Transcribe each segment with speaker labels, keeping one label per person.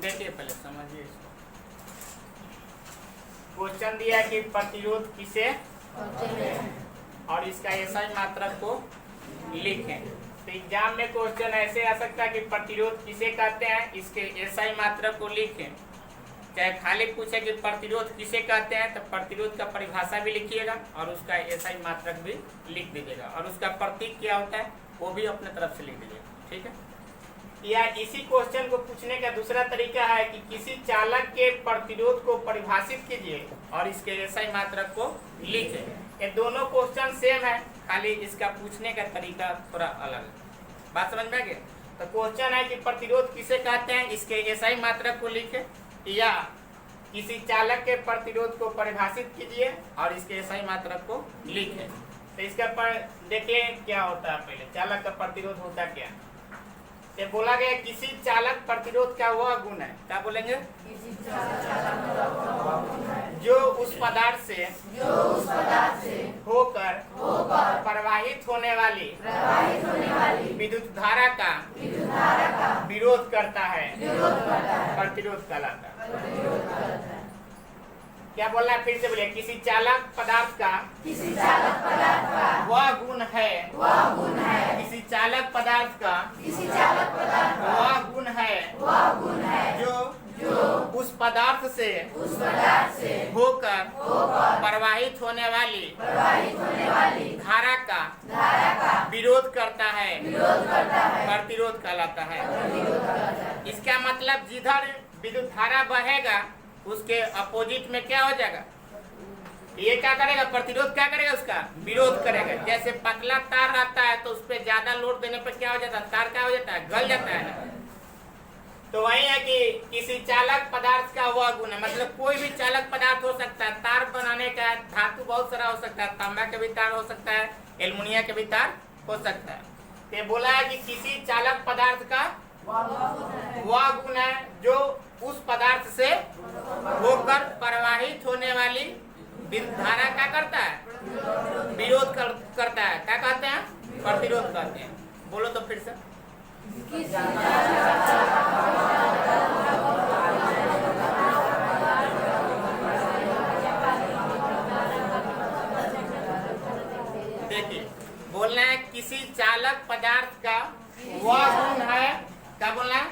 Speaker 1: देखिए पहले समझिए इसको। क्वेश्चन दिया है कि प्रतिरोध किसे और इसका एसआई मात्रक को लिखें। तो एग्जाम में क्वेश्चन ऐसे आ सकता है कि प्रतिरोध किसे कहते हैं, इसके एसआई मात्रक को लिखें। चाहे खाली पूछे कि प्रतिरोध किसे कहते हैं तो प्रतिरोध का परिभाषा भी लिखिएगा और उसका एसआई मात्रक भी लिख दीजिएगा और उसका प्रतीक क्या होता है वो भी अपने तरफ से लिख दीजिएगा। ठीक है। या इसी क्वेश्चन को पूछने का दूसरा तरीका है कि किसी चालक के प्रतिरोध को परिभाषित कीजिए और इसके एसआई मात्रक को लिखें। ये दोनों क्वेश्चन सेम है, खाली इसका पूछने का तरीका थोड़ा अलग है। बात समझ में आ गया? तो क्वेश्चन है कि प्रतिरोध किसे कहते हैं, इसके एसआई मात्रक को लिखें, या किसी चालक के प्रतिरोध को परिभाषित कीजिए और इसके एसआई मात्रक को लिखें। तो इसका पर देखिए क्या होता है। पहले चालक का प्रतिरोध होता क्या है। ये बोला गया किसी चालक प्रतिरोध का वह गुण है, क्या बोलेंगे, जो उस पदार्थ से होकर प्रवाहित होने वाली विद्युत धारा का विरोध करता है, प्रतिरोध कहलाता है। क्या बोलना है, फिर से बोलिए। किसी चालक पदार्थ का वह गुण है, किसी चालक पदार्थ का वह गुण है जो उस पदार्थ से होकर प्रवाहित होने वाली धारा का विरोध करता है, प्रतिरोध कहलाता है। इसका मतलब जिधर विद्युत धारा बहेगा उसके अपोजिट में क्या हो जाएगा, ये क्या करेगा, प्रतिरोध क्या करेगा, उसका विरोध करेगा। जैसे पतला तार रहता है तो उस पर ज्यादा लोड देने पर क्या हो जाता है, तार क्या हो जाता है, गल जाता है ना। तो वही है कि किसी चालक पदार्थ का वह गुण है, मतलब कोई भी चालक पदार्थ हो सकता है। तार बनाने का धातु बहुत सारा हो सकता है, तांबा के भी तार हो सकता है, एल्युमिनियम के भी तार हो सकता है। तो बोला है कि किसी चालक पदार्थ का वह गुण है जो उस पदार्थ से होकर प्रवाहित होने वाली विद्युत धारा क्या करता है, विरोध करता है। क्या कहते हैं, प्रतिरोध कहते हैं। बोलो तो फिर से। देखिए बोलना है किसी चालक पदार्थ का वह गुण है, क्या बोलना है,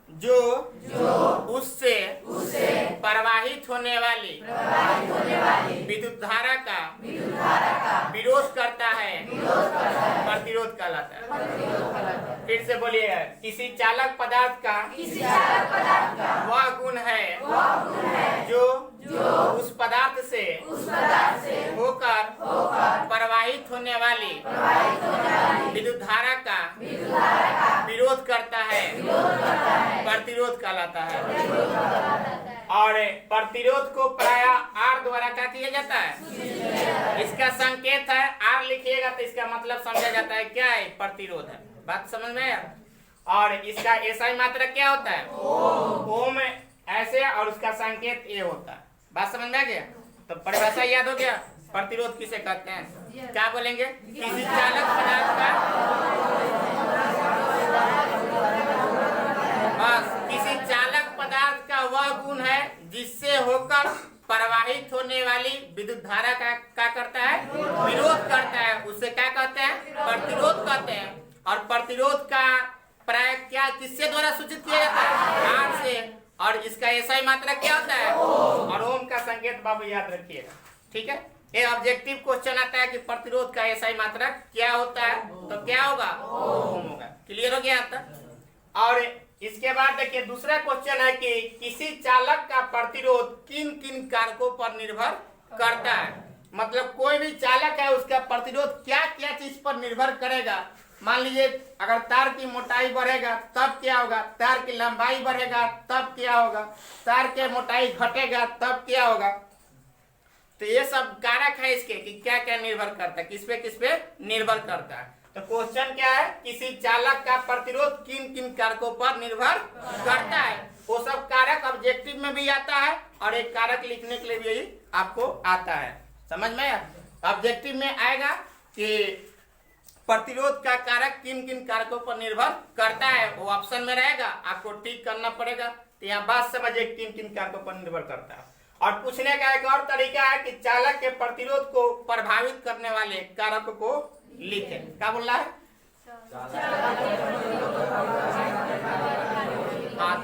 Speaker 1: जो उससे प्रवाहित होने वाली विद्युत धारा का विरोध करता है, प्रतिरोध कहलाता है। फिर से बोलिए। किसी चालक पदार्थ का वह गुण है जो उस पदार्थ से होकर प्रवाहित होने वाली विद्युत धारा का विरोध करता है, प्रतिरोध कहलाता है। और प्रतिरोध को प्रायः आर द्वारा क्या किया जाता है, इसका संकेत है आर लिखिएगा तो इसका मतलब समझा जाता है क्या है, प्रतिरोध है। बात समझ में आया? और इसका एसआई मात्रक क्या होता है, ओम ऐसे, और उसका संकेत ए होता है। बात समझ में आ गया? तो परिभाषा याद हो गया, प्रतिरोध किसे कहते हैं, क्या बोलेंगे, किसी चालक पदार्थ का, बस किसी चालक पदार्थ का वह गुण है जिससे होकर प्रवाहित होने वाली विद्युत धारा का क्या करता है, विरोध करता है, उसे क्या कहते हैं, प्रतिरोध कहते हैं। और प्रतिरोध का प्राय क्या किससे द्वारा सूचित किया जाता है, आर से। और इसका एसआई मात्रक क्या होता है, और ओम का संकेत बाबू याद रखिएगा। ठीक है। ये ऑब्जेक्टिव क्वेश्चन आता है कि प्रतिरोध का एसआई मात्रक क्या होता है, तो क्या होगा, ओम होगा। क्लियर हो गया यहाँ तक? और इसके बाद देखिए दूसरा क्वेश्चन है कि किसी चालक का प्रतिरोध किन किन कारकों पर निर्भर करता है। मतलब कोई भी चालक है उसका प्रतिरोध क्या क्या चीज पर निर्भर करेगा। मान लीजिए अगर तार की मोटाई बढ़ेगा तब क्या होगा, तार की लंबाई बढ़ेगा तब क्या होगा, तार के मोटाई घटेगा तब क्या होगा। तो ये सब कारक है इसके कि क्या क्या निर्भर करता है, किस पे निर्भर करता है। तो क्वेश्चन क्या है, किसी चालक का प्रतिरोध किन किन कारकों पर निर्भर करता है। वो सब कारक ऑब्जेक्टिव में भी आता है और एक कारक लिखने के लिए भी आपको आता है। समझ में? ऑब्जेक्टिव में आएगा कि प्रतिरोध का कारक किन किन कारकों पर निर्भर करता है, वो ऑप्शन में रहेगा, आपको टिक करना पड़ेगा। तो यहाँ बात समझिए किन किन कारकों पर निर्भर करता है। और पूछने का एक और तरीका है कि चालक के प्रतिरोध को प्रभावित करने वाले कारकों को लिखे। क्या बोल रहा है?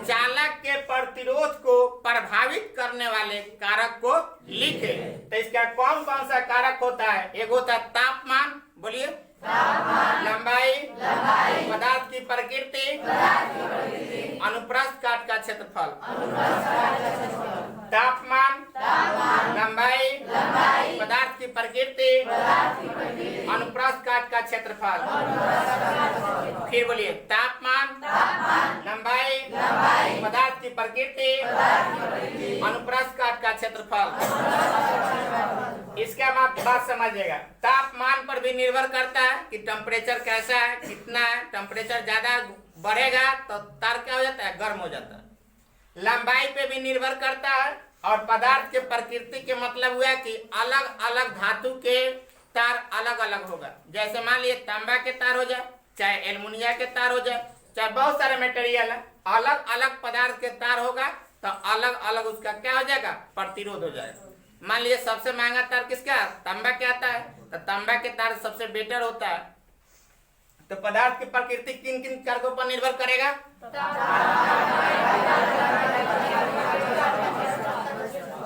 Speaker 1: चालक के प्रतिरोध को प्रभावित करने वाले कारक को लिखे। तो इसका कौन कौन सा कारक होता है? एक होता है तापमान, बोलिए, लंबाई, पदार्थ की प्रकृति, अनुप्रस्थ काट का क्षेत्रफल। तापमान, लंबाई, पदार्थ की प्रकृति, अनुप्रस्थ काट का क्षेत्रफल। फिर बोलिए, तापमान, लंबाई, पदार्थ की प्रकृति, अनुप्रस्थ काट का क्षेत्रफल। इसका बात समझिएगा। तापमान पर भी निर्भर करता है कि टेम्परेचर कैसा है, कितना है। टेम्परेचर ज्यादा बढ़ेगा तो तार क्या हो जाता है? गर्म हो जाता है। लंबाई पे भी निर्भर करता है। और पदार्थ के प्रकृति के मतलब हुआ कि अलग अलग धातु के तार अलग अलग होगा। जैसे मान लीजिए तांबा के तार हो जाए, चाहे एल्युमिनियम के तार हो जाए, चाहे बहुत सारे मटेरियल है, अलग अलग पदार्थ के तार होगा तो अलग अलग उसका क्या हो जाएगा? प्रतिरोध हो जाएगा। मान लीजिए सबसे महंगा तार किसका? तांबा के आता है, तो तांबा के तार सबसे बेटर होता है। तो पदार्थ की प्रकृति किन किन कारकों पर निर्भर करेगा?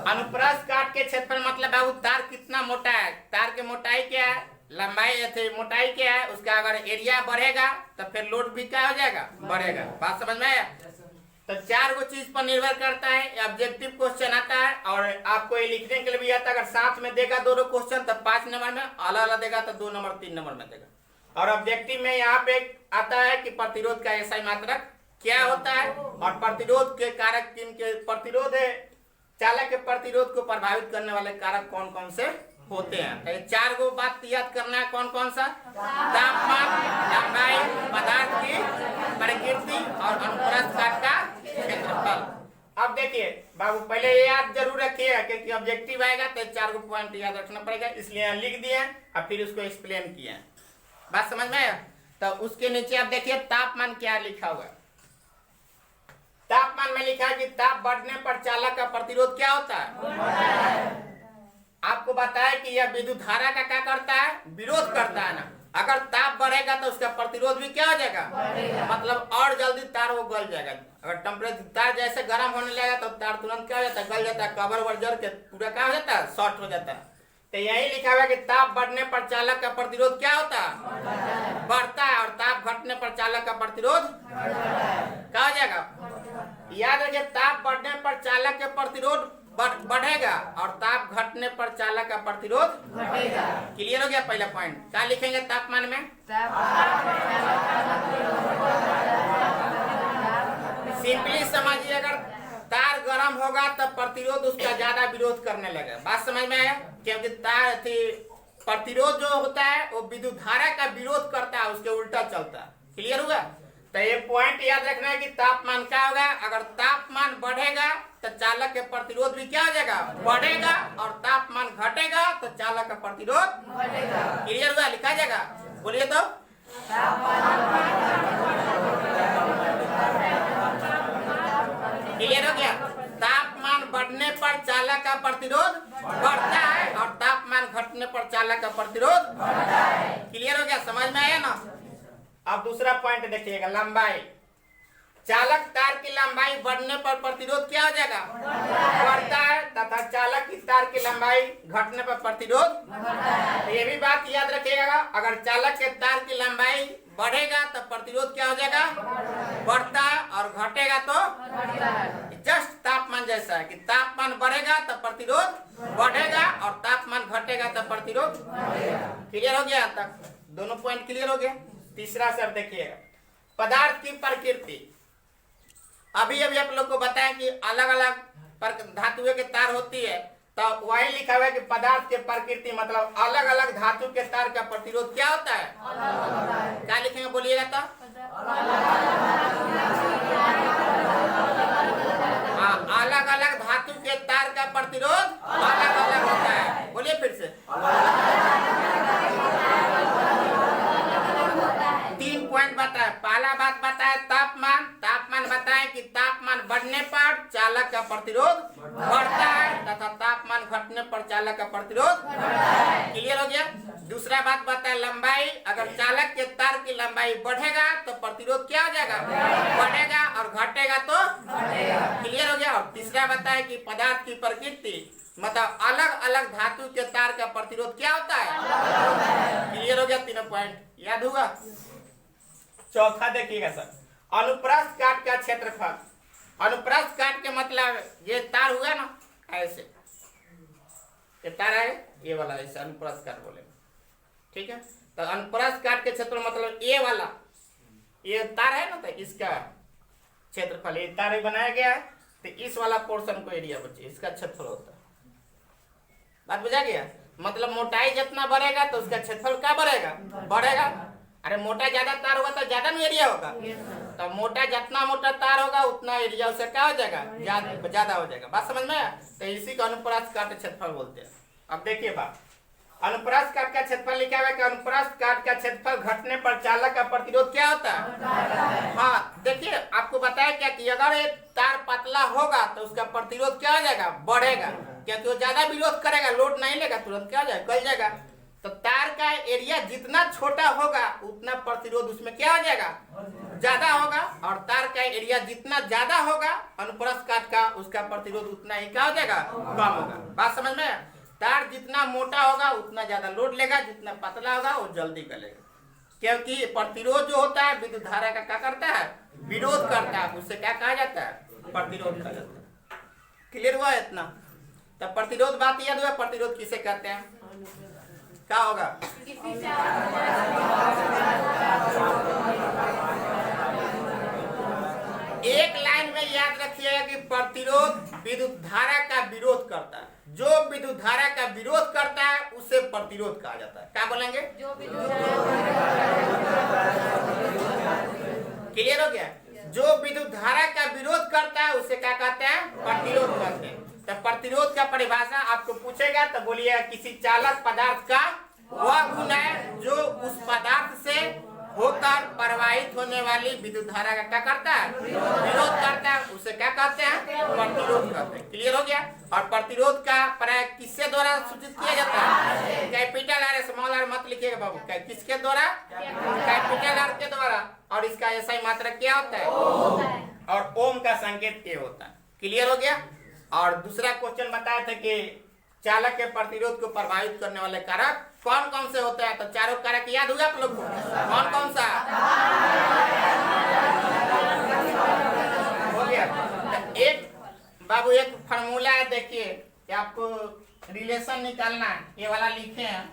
Speaker 1: अनुप्रस्थ काट के क्षेत्रफल मतलब है वो तार कितना मोटा है, तार की मोटाई क्या है, लंबाई मोटाई क्या है, उसका अगर एरिया बढ़ेगा तो फिर लोड भी क्या हो जाएगा? बढ़ेगा। बात समझ में आया? तो चार गो चीज पर निर्भर करता है। ऑब्जेक्टिव क्वेश्चन आता है और आपको ये लिखने के लिए भी आता है। अगर साथ में देगा दोनों क्वेश्चन तो 5 नंबर में, अलग अलग देगा तो 2 नंबर 3 नंबर में देगा। और ऑब्जेक्टिव में यहाँ पे आता है कि प्रतिरोध का SI मात्रक क्या होता है और प्रतिरोध के कारक किन के प्रतिरोध है, चालक के प्रतिरोध को प्रभावित करने वाले कारक कौन कौन से होते हैं। तो ये चार गो बात याद करना है। कौन कौन सा? तापमान, लंबाई, पदार्थ की प्रकृति और अनुप्रस्थ काट का क्षेत्रफल। अब देखिए बाबू, पहले ये याद जरूर रखिएगा क्योंकि ऑब्जेक्टिव आएगा तो चार गो पॉइंट याद रखना पड़ेगा, इसलिए यहाँ लिख दिए और फिर उसको एक्सप्लेन किया। बात समझ में आया? तो उसके नीचे आप देखिए तापमान क्या लिखा हुआ है। तापमान में लिखा है कि ताप बढ़ने पर चालक का प्रतिरोध क्या होता है? आपको बताया कि यह विद्युत धारा का क्या करता है? विरोध करता है ना। अगर ताप बढ़ेगा तो उसका प्रतिरोध भी क्या हो जाएगा? मतलब और जल्दी तार वो गल जाएगा। अगर टेम्परेचर तार जैसे गर्म होने लगेगा तो तार तुरंत क्या हो जाता है? गल जाता है, कवर वर जल के पूरा क्या हो जाता है? शॉर्ट हो जाता है। तो यही लिखा हुआ है कि ताप बढ़ने पर चालक का प्रतिरोध क्या होता है? बढ़ता है। और ताप घटने पर चालक का प्रतिरोध क्या हो जाएगा? याद रखिए, ताप बढ़ने पर चालक के प्रतिरोध बढ़ेगा और ताप घटने पर चालक का प्रतिरोध घटेगा। क्लियर हो गया? पहला पॉइंट क्या लिखेंगे तापमान में? सिंपली समझिए, अगर तार गर्म होगा तो प्रतिरोध उसका ज्यादा विरोध करने लगेगा। बात समझ में आया? क्योंकि तार प्रतिरोध जो होता है वो विद्युत धारा का विरोध करता है, उसके उल्टा चलता है। क्लियर हुआ? तो ये पॉइंट याद रखना है कि तापमान क्या होगा? अगर तापमान बढ़ेगा तो चालक के प्रतिरोध भी क्या हो जाएगा? बढ़ेगा। और तापमान घटेगा तो चालक का प्रतिरोध घटेगा। क्लियर हुआ? लिखा जाएगा, बोलिए तो। क्लियर हो गया? तापमान बढ़ने पर चालक का प्रतिरोध बढ़ता है और तापमान घटने पर चालक का प्रतिरोध बढ़ता है। क्लियर हो गया? समझ में आया ना? अब दूसरा पॉइंट देखिएगा, लंबाई। चालक तार की लंबाई बढ़ने पर प्रतिरोध क्या हो जाएगा? बढ़ता है। तथा चालक की तार की लंबाई घटने पर प्रतिरोध बढ़ता है। ये भी बात याद रखिएगा, अगर चालक के तार की लंबाई बढ़ेगा तो प्रतिरोध क्या हो जाएगा? बढ़ता है। और घटेगा तो जस्ट तापमान जैसा है कि तापमान बढ़ेगा तो प्रतिरोध बढ़ेगा और तापमान घटेगा तो प्रतिरोध। क्लियर हो गया? तक दोनों पॉइंट क्लियर हो गया। तीसरा शब्द देखिएगा, पदार्थ की प्रकृति। अभी अभी आप लोग को बताया कि अलग अलग धातुओं के तार होती है, तो वही लिखा हुआ है कि पदार्थ के प्रकृति मतलब अलग अलग धातु के तार का प्रतिरोध क्या होता है? क्या लिखेंगे बोलिएगा तो? अलग अलग धातु के तार का प्रतिरोध अलग अलग होता है। बोलिए फिर से। पहला बात बताए तापमान। तापमान बताए कि तापमान बढ़ने पर चालक का प्रतिरोध बढ़ता है तथा तापमान घटने पर चालक का प्रतिरोध क्लियर हो गया। दूसरा बात बताए लंबाई। अगर चालक के तार की लंबाई बढ़ेगा तो प्रतिरोध क्या हो जाएगा, बढ़ेगा, और घटेगा तो क्लियर हो गया। और तीसरा बताए कि पदार्थ की प्रकृति, मतलब अलग अलग धातु के तार का प्रतिरोध क्या होता है, क्लियर हो गया। तीनों पॉइंट याद होगा। चौथा देखिएगा सर, अनुप्रस्थ काट का क्षेत्रफल। अनुप्रस्थ काट के मतलब ये तार हुआ ना, ऐसे ये तार है, ये वाला ऐसे अनुप्रस्थ काट बोले, ठीक है। तो अनुप्रस्थ काट के क्षेत्रफल मतलब ये वाला, ये तार है ना, तो इसका क्षेत्रफल, ये तार बनाया गया है तो इस वाला पोर्शन को एरिया बचे, इसका क्षेत्रफल होता है। बात बुझा गया। मतलब मोटाई जितना बढ़ेगा तो उसका क्षेत्रफल क्या बढ़ेगा, बढ़ेगा। अरे मोटा ज्यादा तार होगा तो ज्यादा में एरिया होगा, तो मोटा जितना मोटा तार होगा उतना एरिया उससे क्या हो जाएगा, ज्यादा हो जाएगा। बात समझ में आया। तो इसी को अनुप्रस्थ काट क्षेत्रफल बोलते हैं। अब देखिए बात, अनुप्रस्थ काट का क्षेत्रफल लिखा हुआ है कि अनुप्रस्थ काट का क्षेत्रफल घटने पर चालक का प्रतिरोध क्या होता है। हाँ देखिए, आपको बताया क्या कि अगर ये तार पतला होगा तो उसका प्रतिरोध क्या हो जाएगा, बढ़ेगा, क्योंकि वो ज्यादा विरोध करेगा, लोड नहीं लेगा, तुरंत क्या हो जाएगा, गल जाएगा। तो तार का एरिया जितना छोटा होगा उतना प्रतिरोध उसमें क्या हो जाएगा, ज्यादा होगा। और तार का एरिया जितना ज्यादा होगा अनुप्रस्थ काट का, उसका प्रतिरोध उतना ही क्या हो जाएगा, कम होगा। बात समझ में। तार जितना मोटा होगा उतना ज्यादा लोड लेगा, जितना पतला होगा वो जल्दी गलेगा, क्योंकि प्रतिरोध जो होता है विद्युत धारा का क्या करता है, विरोध करता है, उससे क्या कहा जाता है, प्रतिरोध कहा जाता है। क्लियर हुआ इतना। तो प्रतिरोध बात याद हुआ, प्रतिरोध किसे कहते हैं, क्या होगा, एक लाइन में याद रखिएगा कि प्रतिरोध विद्युत धारा का विरोध करता है। जो विद्युत धारा का विरोध करता है उसे प्रतिरोध कहा जाता है। क्या बोलेंगे, क्लियर हो गया। जो विद्युत धारा का विरोध करता है उसे क्या कहते हैं, प्रतिरोध कहते हैं। तो प्रतिरोध का परिभाषा आपको पूछेगा तो बोलिए किसी चालक पदार्थ का वह गुण है जो उस पदार्थ से होकर प्रवाहित होने वाली विद्युत धारा का क्या करता है, विरोध करता है, उसे क्या कहते हैं, प्रतिरोध कहते हैं। क्लियर हो गया। और प्रतिरोध का प्रयोग किसके द्वारा सूचित किया जाता है, कैपिटल आर स्मॉल आर मत लिखिएगा बाबू, किसके द्वारा, कैपिटल आर के द्वारा। और इसका ऐसा ही मात्रक क्या होता है, और ओम का संकेत के होता है। क्लियर हो गया। और दूसरा क्वेश्चन बताया था कि चालक के प्रतिरोध को प्रभावित करने वाले कारक कौन कौन से होते हैं। तो चारों कारक याद हुआ आप लोग को, कौन कौन सा हो गया। तो एक बाबू एक फार्मूला है, देखिए कि आपको रिलेशन निकालना है, ये वाला लिखे हैं।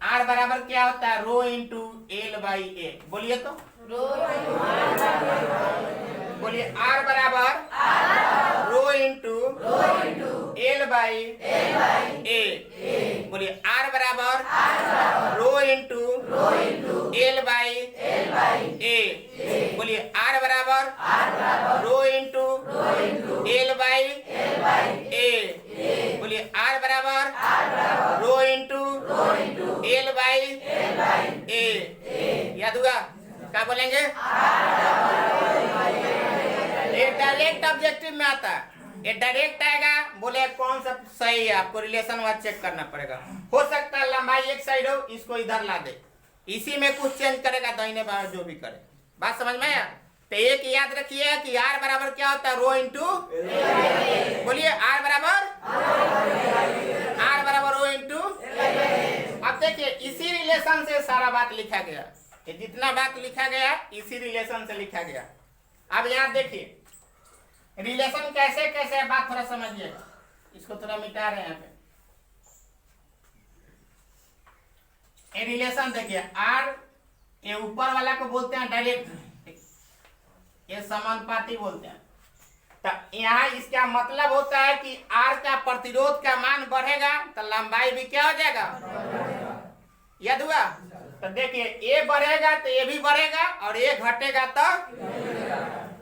Speaker 1: आर बराबर क्या होता है, रो इंटू एल बाई ए। बोलिए तो, बोलिए आर बराबर रो इंटू एल बाई ए। बोलिए आर बराबर रो इंटू एल बाई ए। बोलिए आर बराबर रो इंटू एल बाई ए। बोलिए आर बराबर रो इंटू एल बाई ए। याद हुआ। क्या बोलेंगे, ये डायरेक्ट ऑब्जेक्टिव में आता है, ये डायरेक्ट आएगा। बोले कौन सा सही है, आपको रिलेशन वाइज चेक करना पड़ेगा। हो सकता है लंबाई एक साइड हो, इसको इधर ला दे, इसी में कुछ चेंज करेगा, दाहिने बाएं जो भी करे। बात समझ में आया। तो एक याद रखिए कि आर बराबर क्या होता है, रो इंटू, बोलिए आर बराबर रो इंटू। अब देखिए इसी रिलेशन से सारा बात लिखा गया, ये जितना बात लिखा गया इसी रिलेशन से लिखा गया। अब यहाँ देखिए रिलेशन कैसे कैसे है, बात थोड़ा समझिएगा। इसको थोड़ा मिटा रहे हैं यहाँ पे। ये रिलेशन देखिए, आर ये ऊपर वाला को बोलते हैं डायरेक्ट, ये समानुपाती बोलते हैं। तो यहाँ इसका मतलब होता है कि आर का प्रतिरोध का मान बढ़ेगा तो लंबाई भी क्या हो जाएगा, याद हुआ। तो देखिए ए बढ़ेगा तो ये भी बढ़ेगा, और ये घटेगा तो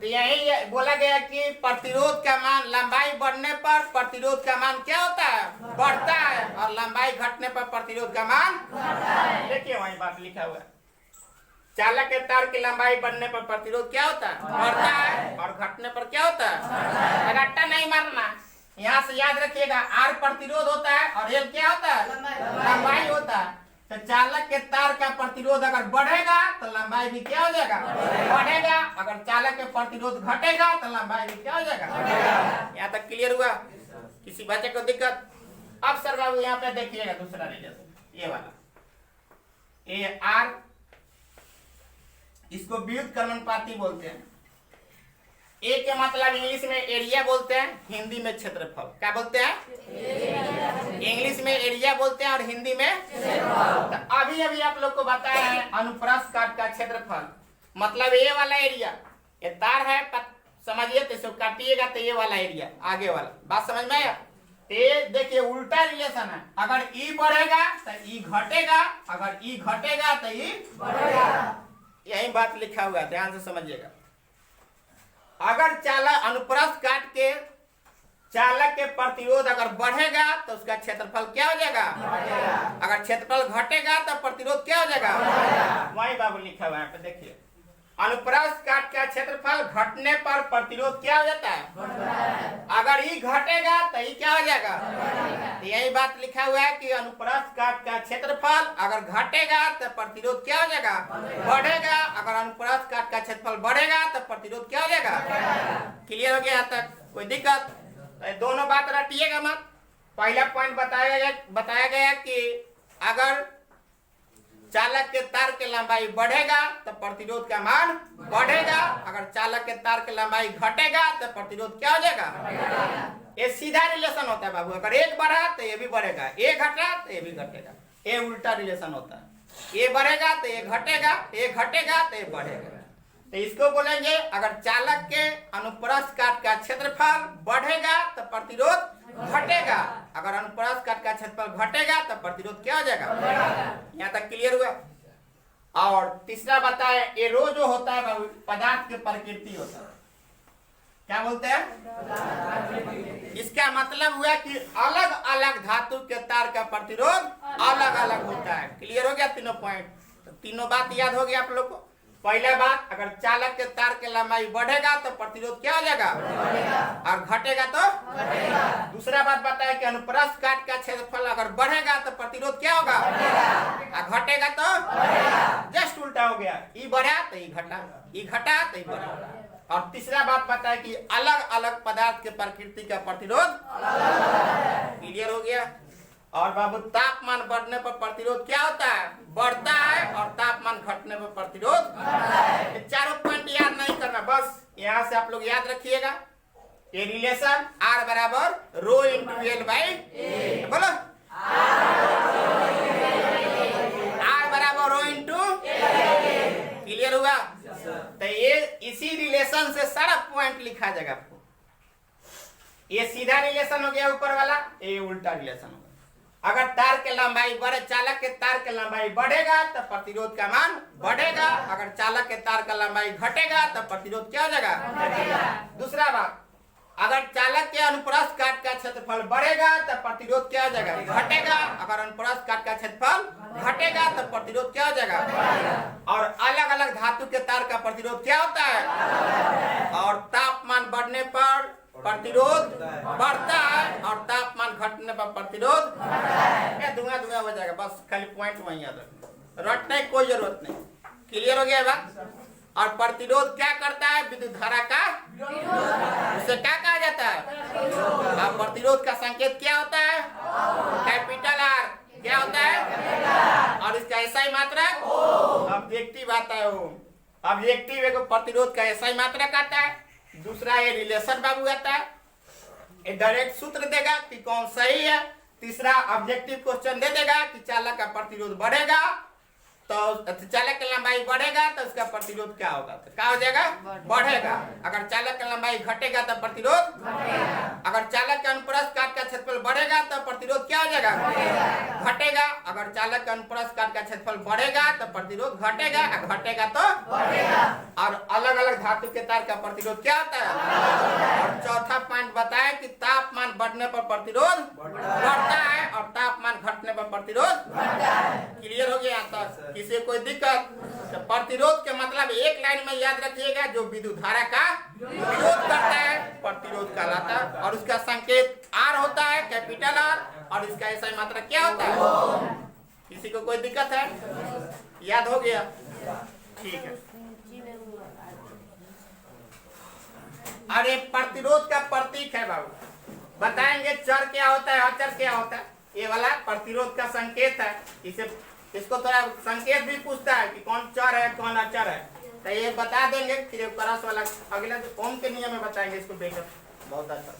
Speaker 1: यही बोला गया कि प्रतिरोध का मान, लंबाई बढ़ने पर प्रतिरोध का मान क्या होता है, बढ़ता है, और लंबाई घटने पर प्रतिरोध का मान, देखिए वही बात लिखा हुआ है। चालक के तार की लंबाई बढ़ने पर प्रतिरोध क्या होता है? बढ़ता है। और घटने पर क्या होता है? रट्टा नहीं मारना, यहाँ से याद रखिएगा। आर प्रतिरोध होता है और एल क्या होता है? लंबाई होता है। तो चालक के तार का प्रतिरोध अगर बढ़ेगा तो लंबाई भी क्या हो जाएगा? बढ़ेगा। अगर चालक के प्रतिरोध घटेगा तो लंबाई भी क्या हो जाएगा? यहाँ तक क्लियर हुआ? किसी बच्चे को दिक्कत? अब सर बाबू यहाँ पे देखिएगा दूसरा रिलेशन, ये वाला ए आर, इसको व्युत्क्रमणपाती बोलते हैं। ए के मतलब इंग्लिश में एरिया बोलते हैं, हिंदी में क्षेत्रफल। क्या बोलते हैं? इंग्लिश में एरिया बोलते हैं और हिंदी में क्षेत्रफल। तो अभी अभी आप लोग को बताया है अनुप्रस्थ काट का क्षेत्रफल, मतलब ये वाला एरिया, ये तार है, समझिए। तो इसको काटिएगा तो ये वाला एरिया, आगे वाला, बात समझ में आया? ये देखिए उल्टा रिलेशन है। अगर ई बढ़ेगा तो ई घटेगा, अगर ई घटेगा तो ई बढ़ेगा। यही बात लिखा हुआ है, ध्यान से समझिएगा। अगर चालक अनुप्रस्थ काट के चालक के प्रतिरोध अगर बढ़ेगा तो उसका क्षेत्रफल क्या हो जाएगा? अगर क्षेत्रफल घटेगा तो प्रतिरोध क्या हो जाएगा? वही बाबू लिखा हुआ है, पे देखिए। अनुप्रस्थ काट का क्षेत्रफल घटने पर प्रतिरोध क्या हो जाता है? अगर ई घटेगा तो ई क्या हो जाएगा? तो यही बात लिखा हुआ है कि अनुप्रस्थ काट का क्षेत्रफल अगर घटेगा तो प्रतिरोध क्या हो जाएगा? बढ़ेगा। अगर अनुप्रस्थ काट का क्षेत्रफल बढ़ेगा तो प्रतिरोध क्या हो जाएगा? क्लियर हो गया यहाँ तक? कोई दिक्कत? तो दोनों बात रटिएगा मत। पहला पॉइंट बताया गया कि अगर चालक के तार की लंबाई बढ़ेगा तो प्रतिरोध का मान बढ़ेगा। अगर चालक के तार की लंबाई घटेगा तो प्रतिरोध क्या हो जाएगा? ये सीधा रिलेशन होता है बाबू। अगर एक बढ़ा तो ये भी बढ़ेगा, एक घटा तो ये भी घटेगा। ये उल्टा रिलेशन होता है। ये बढ़ेगा तो ये घटेगा, ये घटेगा तो ये बढ़ेगा। तो इसको बोलेंगे अगर चालक के अनुप्रस्थ काट का क्षेत्रफल बढ़ेगा तो प्रतिरोध घटेगा। अगर अनुप्रस्थ काट का क्षेत्रफल घटेगा तो प्रतिरोध क्या हो जाएगा? यहाँ तक क्लियर हुआ? और तीसरा बताए, ये रो जो होता है पदार्थ की प्रकृति होता है। क्या बोलते हैं? इसका मतलब हुआ कि अलग अलग धातु के तार का प्रतिरोध अलग अलग होता है। क्लियर हो गया तीनों पॉइंट? तो तीनों बात याद हो गया आप लोग को। पहला बात, अगर चालक के तार की लंबाई बढ़ेगा तो प्रतिरोध क्या हो जाएगा? और घटेगा तो बढ़ेगा। दूसरा बात बताया कि अनुप्रस्थ काट का क्षेत्रफल अगर बढ़ेगा तो प्रतिरोध क्या होगा? और घटेगा तो बढ़ेगा। जस्ट उल्टा हो गया, ई बढ़ा तो ई घटा, ई घटा तो ई बढ़ा। और तीसरा बात बताया कि अलग अलग पदार्थ के प्रकृति का प्रतिरोध क्लियर हो गया। और बाबू तापमान बढ़ने पर प्रतिरोध क्या होता है? बढ़ता है। और तापमान घटने पर प्रतिरोध। ये चारों पॉइंट याद नहीं करना, बस यहाँ से आप लोग याद रखिएगा। ये रिलेशन R बराबर रो इंटू एल बाई, बोलो R बराबर रो इंटू। क्लियर हुआ? तो ये इसी रिलेशन से सारा पॉइंट लिखा जाएगा आपको। ये सीधा रिलेशन हो गया ऊपर वाला, ये उल्टा रिलेशन होगा। अगर तार के लंबाई बढ़े, चालक के तार के लंबाई बढ़ेगा तो प्रतिरोध का मान बढ़ेगा। अगर चालक के तार का लंबाई घटेगा तो प्रतिरोध क्या हो जाएगा? दूसरा बात, अगर चालक के अनुप्रस्थ काट का क्षेत्रफल बढ़ेगा तो प्रतिरोध क्या हो जाएगा? घटेगा। अगर अनुप्रस्थ काट का क्षेत्रफल घटेगा तो प्रतिरोध क्या हो जाएगा? और अलग अलग धातु के तार का प्रतिरोध क्या होता है? और तापमान बढ़ने पर प्रतिरोध बढ़ता है और तापमान घटने पर प्रतिरोध धुआं धुआं हो जाएगा। बस खाली पॉइंट वहीं याद रखना, रटने की कोई जरूरत नहीं। क्लियर हो गया बात? और प्रतिरोध क्या करता है? विद्युत धारा का उसे क्या कहा जाता है? और प्रतिरोध का संकेत क्या होता है? Capital R. क्या होता है? और इसका एसआई मात्रक ऑब्जेक्टिव आता है। ऑब्जेक्टिव एक प्रतिरोध का एसआई मात्रक आता है। दूसरा ये रिलेशन बाबू आता है, ये डायरेक्ट सूत्र देगा कि कौन सही है। तीसरा ऑब्जेक्टिव क्वेश्चन दे देगा कि चालक का प्रतिरोध बढ़ेगा तो चालक की लंबाई बढ़ेगा तो उसका प्रतिरोध क्या होगा? तो क्या हो जाएगा? बढ़ेगा। अगर चालक की लंबाई घटेगा तो प्रतिरोध घटेगा। अगर चालक के अनुप्रस्थ काट का क्षेत्रफल बढ़ेगा तो प्रतिरोध क्या हो जाएगा? घटेगा। अगर चालक के अनुप्रस्थ काट का क्षेत्रफल बढ़ेगा तो प्रतिरोध घटेगा। घटेगा तो बढ़ेगा। और अलग अलग धातु के तार का प्रतिरोध क्या होता है? और चौथा पॉइंट बताया कि तापमान बढ़ने पर प्रतिरोध बढ़ता है और तापमान घटने पर प्रतिरोध। क्लियर हो गया यहाँ तक? किसी कोई दिक्कत? तो प्रतिरोध के मतलब एक लाइन में याद रखिएगा, जो विद्युत धारा का विरोध करता है प्रतिरोध कहलाता है, और उसका संकेत आर होता है, कैपिटल आर, और इसका ऐसा मात्रा क्या होता है। किसी को कोई दिक्कत है? याद हो गया? ठीक है। अरे प्रतिरोध का प्रतीक है बाबू, बताएंगे चर क्या होता है, अचर क्या होता है। ये वाला प्रतिरोध का संकेत है, इसे इसको थोड़ा संकेत भी पूछता है कि कौन चर है कौन अचर है, तो ये बता देंगे। फिर क्रॉस वाला अगला ओम के नियम में बताएंगे इसको, बेटा बहुत अच्छा।